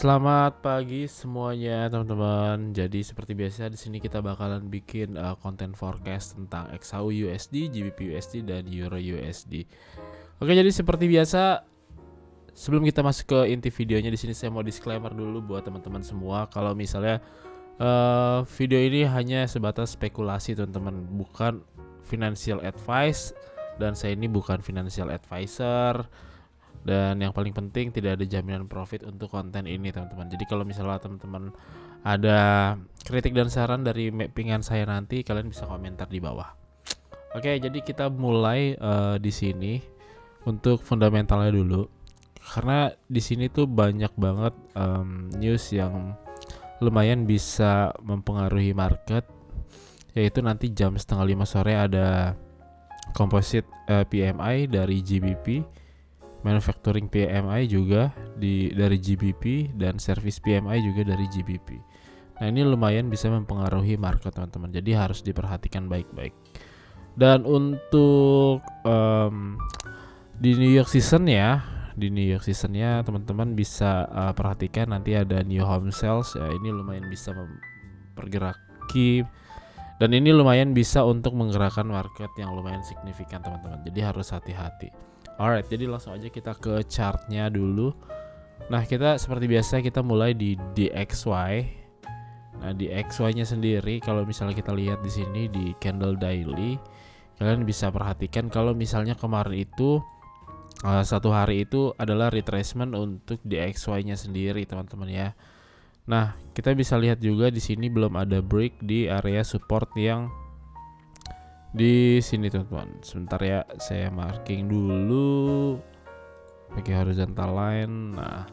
Selamat pagi semuanya teman-teman. Jadi seperti biasa di sini kita bakalan bikin konten forecast tentang XAU USD, GBP USD dan Euro USD. Oke, jadi seperti biasa sebelum kita masuk ke inti videonya di sini saya mau disclaimer dulu buat teman-teman semua kalau misalnya video ini hanya sebatas spekulasi teman-teman, bukan financial advice dan saya ini bukan financial advisor. Dan yang paling penting tidak ada jaminan profit untuk konten ini teman-teman. Jadi kalau misalnya teman-teman ada kritik dan saran dari mappingan saya nanti kalian bisa komentar di bawah. Oke, jadi kita mulai di sini untuk fundamentalnya dulu. Karena di sini tuh banyak banget news yang lumayan bisa mempengaruhi market. Yaitu nanti jam 4:30 sore ada composite PMI dari GBP, manufacturing PMI juga dari GBP, dan service PMI juga dari GBP. Nah, ini lumayan bisa mempengaruhi market teman-teman. Jadi harus diperhatikan baik-baik. Dan untuk di New York seasonnya teman-teman bisa perhatikan nanti ada new home sales ya, ini lumayan bisa mempergeraki dan ini lumayan bisa untuk menggerakkan market yang lumayan signifikan teman-teman. Jadi harus hati-hati. Alright, jadi langsung aja kita ke chartnya dulu. Nah, kita seperti biasa kita mulai di DXY. Nah, di XY-nya sendiri kalau misalnya kita lihat di sini di candle daily, kalian bisa perhatikan kalau misalnya kemarin itu satu hari itu adalah retracement untuk DXY-nya sendiri teman-teman ya. Nah, kita bisa lihat juga di sini belum ada break di area support yang di sini teman-teman. Sebentar ya, saya marking dulu pakai horizontal line. Nah,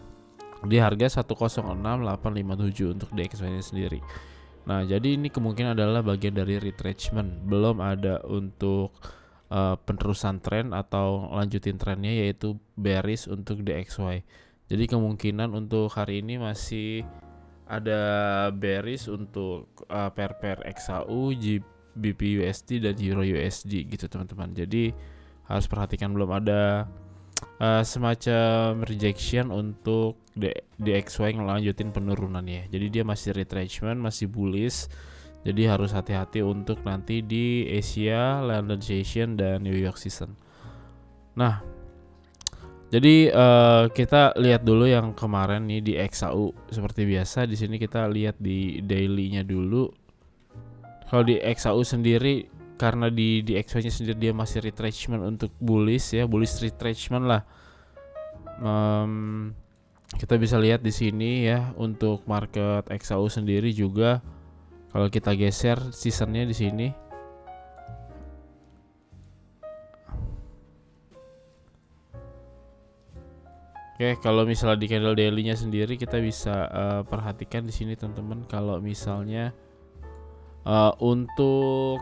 di harga 106.857 untuk DXY-nya sendiri. Nah, jadi ini kemungkinan adalah bagian dari retracement. Belum ada untuk penerusan tren atau lanjutin trennya, yaitu bearish untuk DXY. Jadi kemungkinan untuk hari ini masih ada bearish untuk pair XAU, GBP USD dan Euro USD gitu teman-teman. Jadi harus perhatikan belum ada semacam rejection untuk DXY ngelanjutin penurunannya. Jadi dia masih retracement, masih bullish. Jadi harus hati-hati untuk nanti di Asia, London Session dan New York Season. Nah, jadi kita lihat dulu yang kemarin nih di XAU. Seperti biasa di sini kita lihat di daily-nya dulu. Kalau di XAU sendiri karena di XY-nya sendiri dia masih retracement untuk bullish ya, bullish retracement lah. Kita bisa lihat di sini ya untuk market XAU sendiri juga kalau kita geser seasonnya di sini. Oke, kalau misalnya di candle daily-nya sendiri kita bisa perhatikan di sini teman-teman kalau misalnya untuk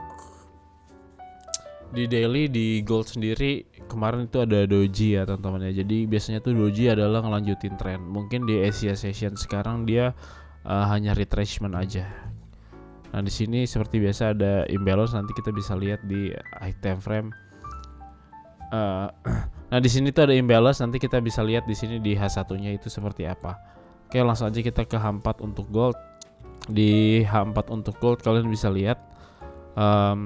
di daily di gold sendiri kemarin itu ada doji ya teman-teman ya. Jadi biasanya tuh doji adalah ngelanjutin tren. Mungkin di Asia Session sekarang dia hanya retracement aja. Nah, di sini seperti biasa ada imbalance, nanti kita bisa lihat di high time frame. Nah, di sini tuh ada imbalance, nanti kita bisa lihat di sini di H1-nya itu seperti apa. Oke, langsung aja kita ke H4 untuk gold. Di H4 untuk gold kalian bisa lihat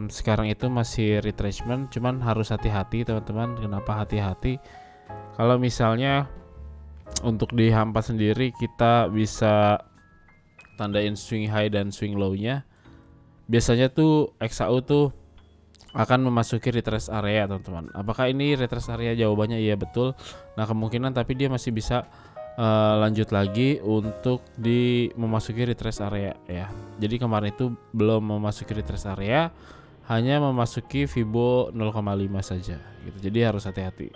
sekarang itu masih retracement, cuman harus hati-hati teman-teman. Kenapa hati-hati? Kalau misalnya untuk di H4 sendiri kita bisa tandain swing high dan swing low-nya. Biasanya tuh XAU tuh akan memasuki retrace area teman-teman. Apakah ini retrace area? Jawabannya iya betul. Nah, kemungkinan tapi dia masih bisa lanjut lagi untuk memasuki retrace area ya. Jadi kemarin itu belum memasuki retrace area, hanya memasuki Fibo 0,5 saja gitu. Jadi harus hati-hati.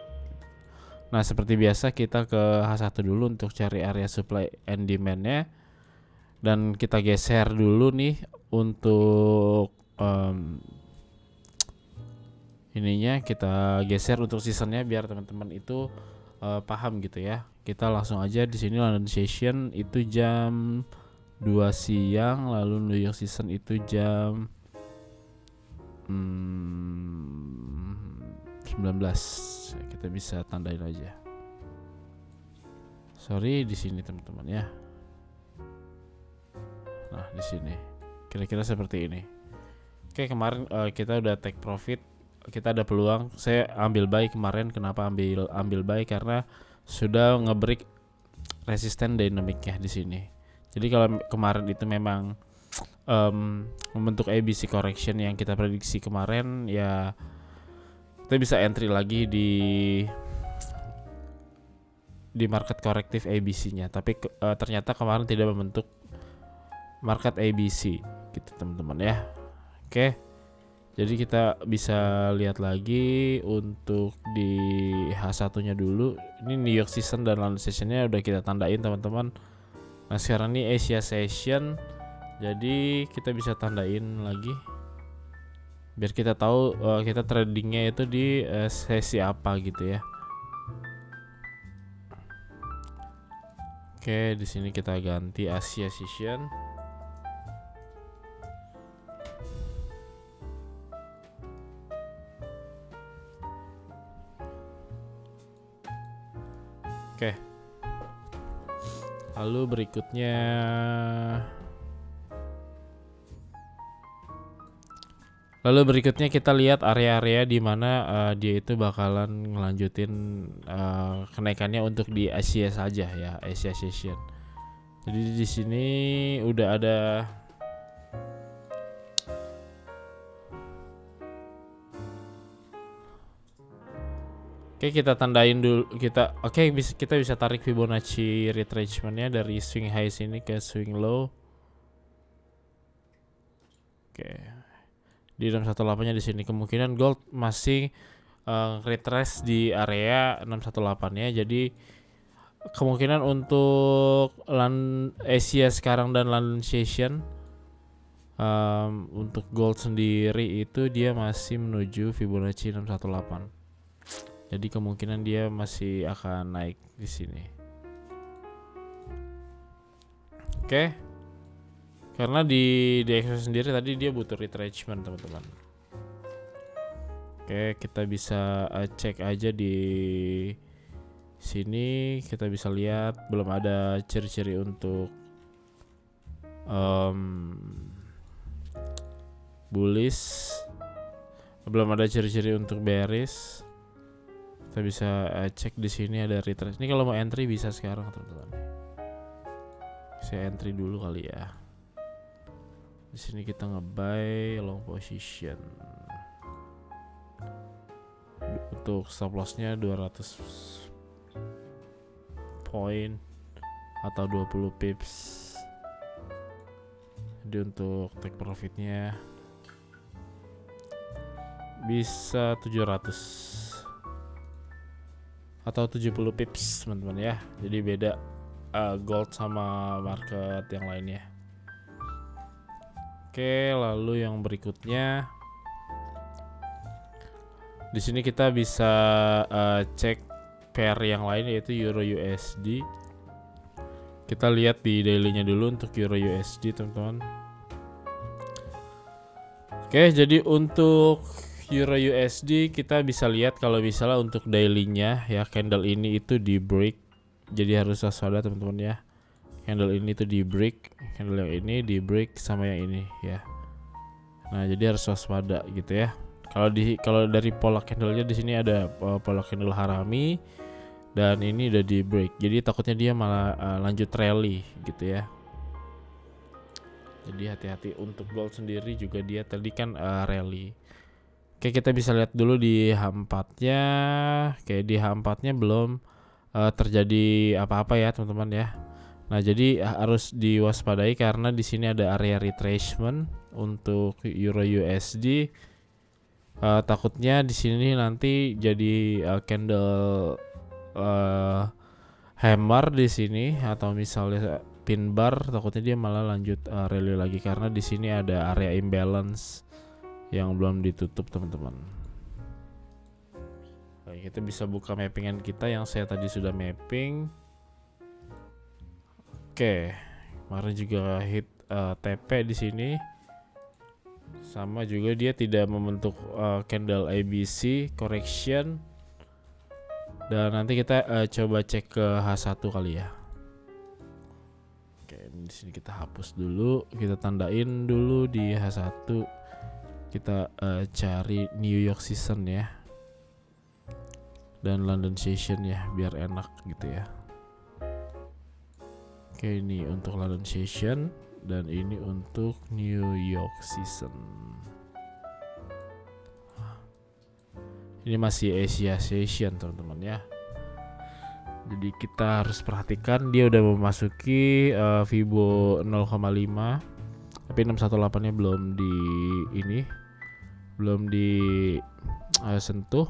Nah, seperti biasa kita ke H1 dulu untuk cari area supply and demand-nya. Dan kita geser dulu nih untuk ininya, kita geser untuk seasonnya biar teman-teman itu paham gitu ya. Kita langsung aja di sini London Session itu jam 2 siang, lalu New York Season itu jam 19. Kita bisa tandain aja. Sorry di sini teman-teman ya. Nah, di sini kira-kira seperti ini. Oke, kemarin kita udah take profit, kita ada peluang. Saya ambil buy kemarin. Kenapa ambil buy? Karena sudah nge-break resisten dynamicnya di sini. Jadi kalau kemarin itu memang membentuk ABC correction yang kita prediksi kemarin, ya kita bisa entry lagi di market korektif ABC-nya. Tapi ternyata kemarin tidak membentuk market ABC gitu teman-teman ya. Oke. Jadi kita bisa lihat lagi untuk di H1-nya dulu. Ini New York Session dan London Session-nya udah kita tandain teman-teman. Nah, sekarang ini Asia Session. Jadi kita bisa tandain lagi biar kita tahu kita tradingnya itu di sesi apa gitu ya. Oke, di sini kita ganti Asia Session. Oke. Lalu berikutnya kita lihat area-area di mana dia itu bakalan ngelanjutin kenaikannya untuk di Asia saja ya, Asia Session. Jadi di sini udah ada kita tandain dulu kita bisa tarik Fibonacci retracement-nya dari swing high sini ke swing low. Di 618-nya di sini kemungkinan gold masih retrace di area 618-nya. Jadi kemungkinan untuk Asia sekarang dan London Session untuk gold sendiri itu dia masih menuju Fibonacci 618. Jadi kemungkinan dia masih akan naik di sini. Oke. Karena di DXY sendiri tadi dia butuh retracement, teman-teman. Oke, kita bisa cek aja di sini, kita bisa lihat belum ada ciri-ciri untuk bullish. Belum ada ciri-ciri untuk bearish. Kita bisa cek di sini ada retrace. Ini kalau mau entry bisa sekarang teman-teman. Saya entry dulu kali ya. Di sini kita nge-buy long position. Untuk stop loss-nya 200 poin atau 20 pips. Jadi untuk take profit-nya bisa 700 atau 70 pips teman-teman ya. Jadi beda gold sama market yang lainnya. Oke, lalu yang berikutnya di sini kita bisa cek pair yang lain yaitu Euro USD. Kita lihat di daily-nya dulu untuk Euro USD teman-teman. Oke, jadi untuk Euro USD kita bisa lihat kalau misalnya untuk daily-nya ya, candle ini itu di break. Jadi harus waspada teman-teman ya. Candle ini tuh di break, candle yang ini di break sama yang ini ya. Nah, jadi harus waspada gitu ya. Kalau dari pola candle-nya di sini ada pola candle harami dan ini udah di break. Jadi takutnya dia malah lanjut rally gitu ya. Jadi hati-hati untuk gold sendiri juga dia tadi kan rally. Oke, kita bisa lihat dulu di H4-nya. Oke, di H4-nya belum terjadi apa-apa ya, teman-teman ya. Nah, jadi harus diwaspadai karena di sini ada area retracement untuk Euro USD. Takutnya di sini nanti jadi candle hammer di sini atau misalnya pin bar, takutnya dia malah lanjut rally lagi karena di sini ada area imbalance yang belum ditutup, teman-teman. Oke, kita bisa buka mappingan kita yang saya tadi sudah mapping. Oke, kemarin juga hit TP di sini. Sama juga dia tidak membentuk candle ABC correction. Dan nanti kita coba cek ke H1 kali ya. Oke, Oke, di sini kita hapus dulu, kita tandain dulu di H1. Kita cari New York Season ya, dan London Session ya, biar enak gitu ya. Oke, ini untuk London Session dan ini untuk New York Season. Ini masih Asia Session teman-teman ya. Jadi kita harus perhatikan dia udah memasuki Fibo 0,5, tapi 618-nya belum sentuh.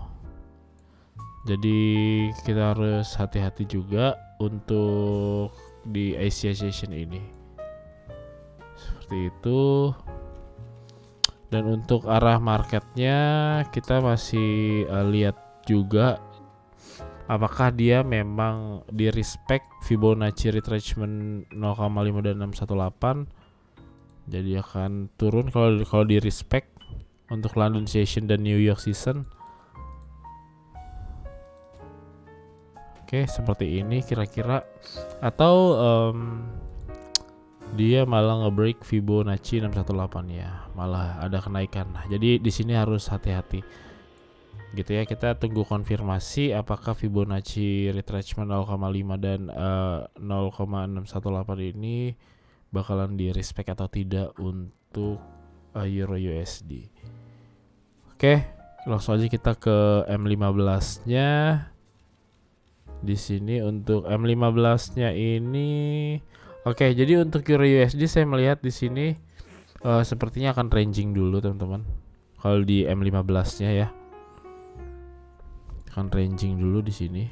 Jadi kita harus hati-hati juga untuk di Asia Session ini. Seperti itu. Dan untuk arah marketnya kita masih lihat juga apakah dia memang di respect Fibonacci retracement 0,5 dan 618. Jadi akan turun kalau di respect untuk London Session dan New York Season. Oke, seperti ini kira-kira. Atau dia malah nge-break Fibonacci 618 ya, malah ada kenaikan. Nah, jadi di sini harus hati-hati. Gitu ya, kita tunggu konfirmasi apakah Fibonacci retracement 0,5 dan 0,618 ini bakalan di respect atau tidak untuk Euro USD. Oke, langsung aja kita ke M15-nya. Di sini untuk M15-nya ini oke, jadi untuk Euro USD saya melihat di sini sepertinya akan ranging dulu teman-teman. Kalau di M15-nya ya, akan ranging dulu di sini.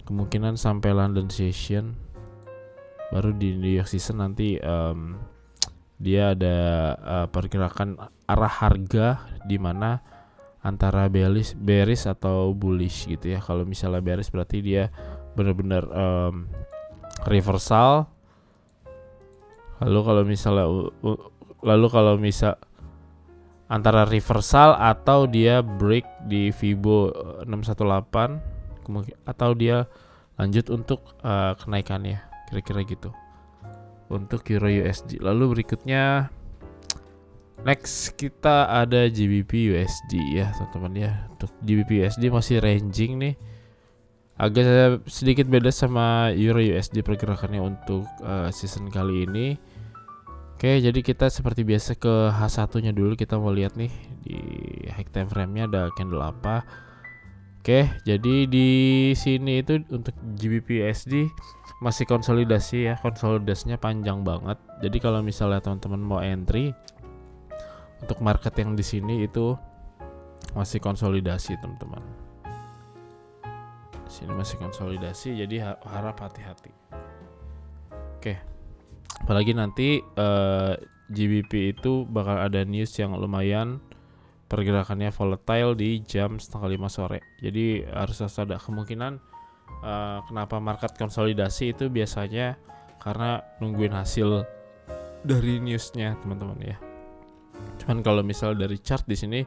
Kemungkinan sampai London Session, baru di New York Season nanti dia ada pergerakan arah harga di mana antara bearish atau bullish gitu ya. Kalau misalnya bearish berarti dia benar-benar reversal. Lalu kalau misal antara reversal atau dia break di Fibo 618 atau dia lanjut untuk kenaikannya, kira-kira gitu untuk Euro USD. Lalu berikutnya next kita ada GBP USD ya teman-teman ya. Untuk GBP USD masih ranging nih, agak sedikit beda sama Euro USD pergerakannya untuk season kali ini. Oke, jadi kita seperti biasa ke H1-nya dulu, kita mau lihat nih di high time frame-nya ada candle apa. Oke, jadi di sini itu untuk GBP USD masih konsolidasi ya, konsolidasinya panjang banget. Jadi kalau misalnya teman-teman mau entry untuk market yang di sini itu masih konsolidasi teman-teman. Sini masih konsolidasi, jadi harap hati-hati. Oke, apalagi nanti GBP itu bakal ada news yang lumayan pergerakannya volatile di jam 4:30 sore. Jadi harus waspada. Kemungkinan kenapa market konsolidasi itu biasanya karena nungguin hasil dari newsnya teman-teman ya. Cuman kalau misal dari chart di sini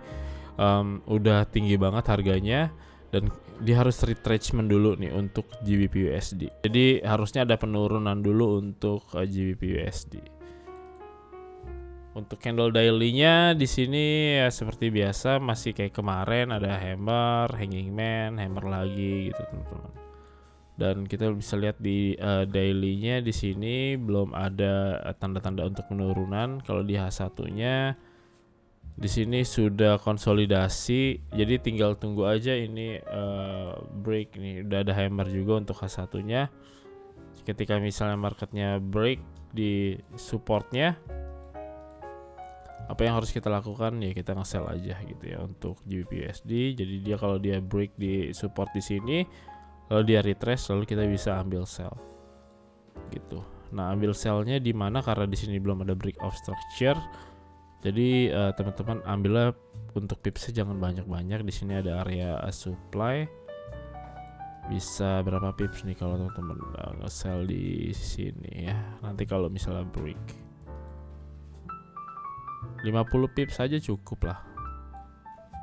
udah tinggi banget harganya dan dia harus retracement dulu nih untuk GBP USD. Jadi harusnya ada penurunan dulu untuk GBP USD. Untuk candle daily-nya di sini ya seperti biasa masih kayak kemarin, ada hammer, hanging man, hammer lagi gitu teman-teman. Dan kita bisa lihat di daily-nya di sini belum ada tanda-tanda untuk penurunan. Kalau di H1-nya di sini sudah konsolidasi, jadi tinggal tunggu aja ini break nih. Udah ada hammer juga untuk H1-nya. Ketika misalnya marketnya break di supportnya, apa yang harus kita lakukan ya kita nge-sell aja gitu ya untuk GBP USD. Jadi dia kalau dia break di support di sini, lalu dia retrace, lalu kita bisa ambil sell gitu. Nah, ambil sellnya di mana? Karena di sini belum ada break of structure. Jadi teman-teman ambillah untuk pipsnya jangan banyak-banyak. Di sini ada area supply. Bisa berapa pips nih kalau teman-teman nge-sell di sini ya. Nanti kalau misalnya break 50 pips saja cukup lah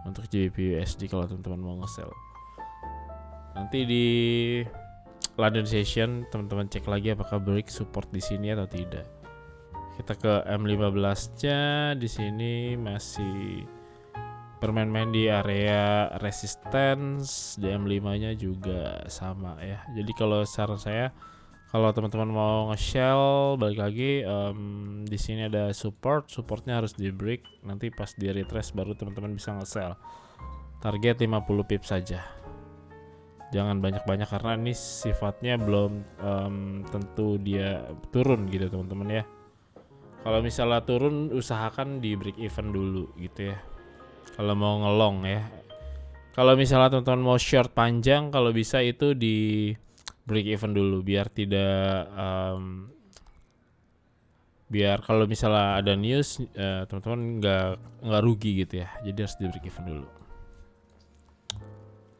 untuk GBP USD kalau teman-teman mau nge-sell. Nanti di London Session, teman-teman cek lagi apakah break support di sini atau tidak. Kita ke M15-nya, di sini masih bermain-main di area resistance, di M5-nya juga sama ya. Jadi kalau saran saya, kalau teman-teman mau nge-shell, balik lagi di sini ada supportnya harus di break, nanti pas di retrace baru teman-teman bisa nge-sell. Target 50 pip saja. Jangan banyak-banyak karena ini sifatnya belum tentu dia turun gitu teman-teman ya. Kalau misalnya turun, usahakan di break even dulu gitu ya. Kalau mau ngelong ya. Kalau misalnya teman-teman mau short panjang, kalau bisa itu di break even dulu biar tidak biar kalau misalnya ada news teman-teman nggak rugi gitu ya. Jadi harus di break even dulu.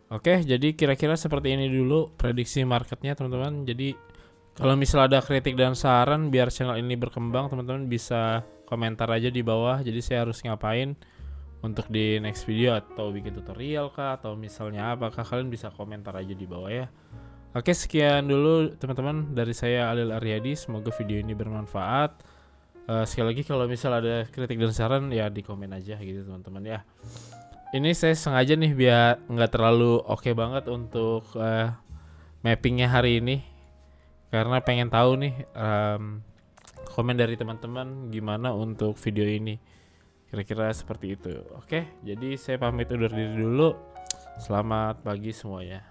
Oke, jadi kira-kira seperti ini dulu prediksi marketnya teman-teman. Jadi kalau misalnya ada kritik dan saran biar channel ini berkembang, teman-teman bisa komentar aja di bawah. Jadi saya harus ngapain untuk di next video atau bikin tutorial kah atau misalnya apakah kalian bisa komentar aja di bawah ya. Oke, sekian dulu teman-teman dari saya Alil Aryadi. Semoga video ini bermanfaat. Sekali lagi kalau misalnya ada kritik dan saran ya di komen aja gitu teman-teman ya. Ini saya sengaja nih biar nggak terlalu oke banget untuk mappingnya hari ini, karena pengen tahu nih komen dari teman-teman gimana untuk video ini, kira-kira seperti itu. Oke, jadi saya pamit undur diri dulu. Selamat pagi semuanya.